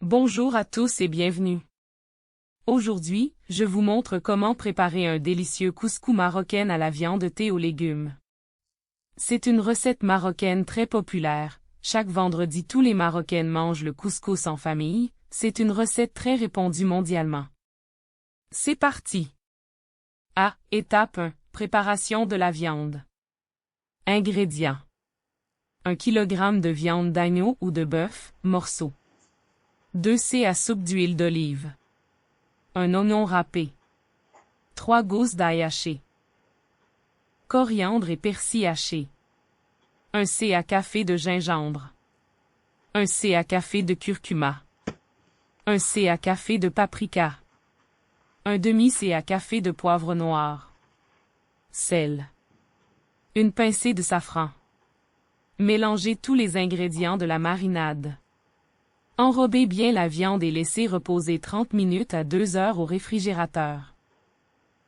Bonjour à tous et bienvenue. Aujourd'hui, je vous montre comment préparer un délicieux couscous marocain à la viande thé aux légumes. C'est une recette marocaine très populaire. Chaque vendredi tous les Marocains mangent le couscous en famille. C'est une recette très répandue mondialement. C'est parti. A. Étape 1. Préparation de la viande. Ingrédients. 1 kg de viande d'agneau ou de bœuf, morceaux. 2 c à soupe d'huile d'olive. Un oignon râpé. 3 gousses d'ail haché. Coriandre et persil haché. 1 c à café de gingembre. 1 c à café de curcuma. 1 c à café de paprika. 1 demi c à café de poivre noir. Sel. Une pincée de safran. Mélangez tous les ingrédients de la marinade. Enrobez bien la viande et laissez reposer 30 minutes à 2 heures au réfrigérateur.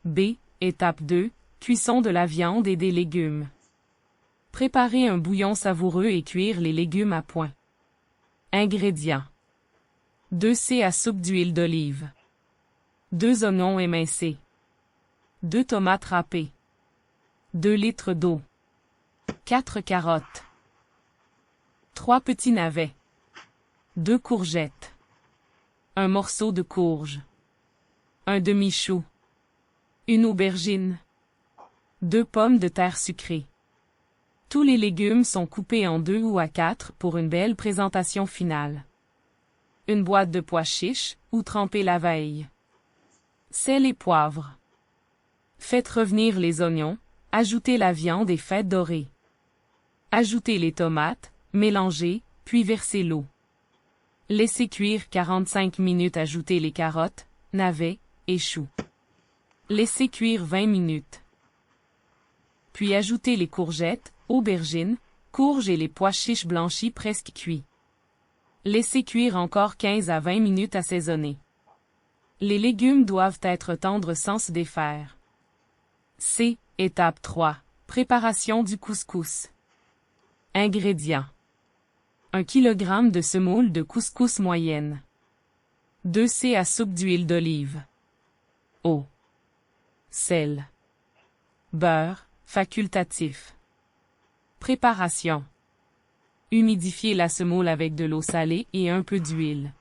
B. Étape 2. Cuisson de la viande et des légumes. Préparez un bouillon savoureux et cuire les légumes à point. Ingrédients. 2 c à soupe d'huile d'olive. 2 oignons émincés. 2 tomates râpées. 2 litres d'eau. 4 carottes. 3 petits navets. 2 courgettes. 1 morceau de courge. 1 demi-chou. 1 aubergine. 2 pommes de terre sucrées. Tous les légumes sont coupés en 2 ou à 4 pour une belle présentation finale. Une boîte de pois chiches, ou trempés la veille. Sel et poivre. Faites revenir les oignons, ajoutez la viande et faites dorer. Ajoutez les tomates, mélangez, puis versez l'eau. Laissez cuire 45 minutes. Ajoutez les carottes, navets et choux. Laissez cuire 20 minutes. Puis ajoutez les courgettes, aubergines, courges et les pois chiches blanchis presque cuits. Laissez cuire encore 15 à 20 minutes. Assaisonner. Les légumes doivent être tendres sans se défaire. C. Étape 3. Préparation du couscous. Ingrédients. 1 kg de semoule de couscous moyenne. 2 c à soupe d'huile d'olive. Eau. Sel. Beurre, facultatif. Préparation. Humidifiez la semoule avec de l'eau salée et un peu d'huile.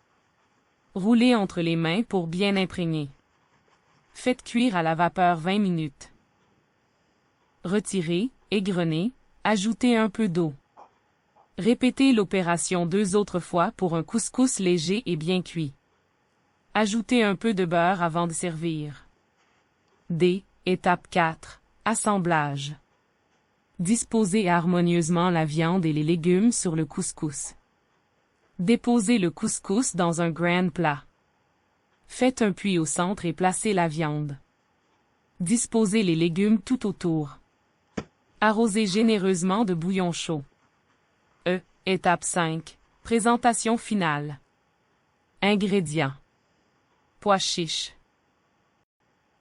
Roulez entre les mains pour bien imprégner. Faites cuire à la vapeur 20 minutes. Retirez, égrenez, ajoutez un peu d'eau. Répétez l'opération 2 autres fois pour un couscous léger et bien cuit. Ajoutez un peu de beurre avant de servir. D. Étape 4. Assemblage. Disposez harmonieusement la viande et les légumes sur le couscous. Déposez le couscous dans un grand plat. Faites un puits au centre et placez la viande. Disposez les légumes tout autour. Arrosez généreusement de bouillon chaud. E. Étape 5. Présentation finale. Ingrédients. Pois chiches.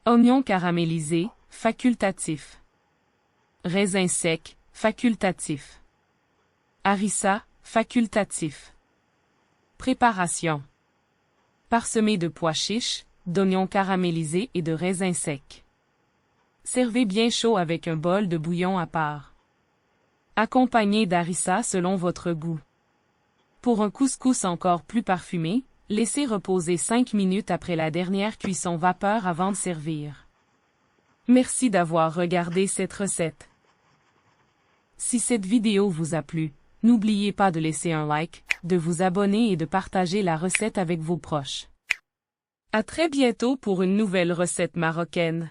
Oignons caramélisés, facultatif. Raisins secs, facultatif. Harissa, facultatif. Préparation. Parsemé de pois chiches, d'oignons caramélisés et de raisins secs. Servez bien chaud avec un bol de bouillon à part. Accompagné d'harissa selon votre goût. Pour un couscous encore plus parfumé, laissez reposer 5 minutes après la dernière cuisson vapeur avant de servir. Merci d'avoir regardé cette recette. Si cette vidéo vous a plu, n'oubliez pas de laisser un like, de vous abonner et de partager la recette avec vos proches. À très bientôt pour une nouvelle recette marocaine.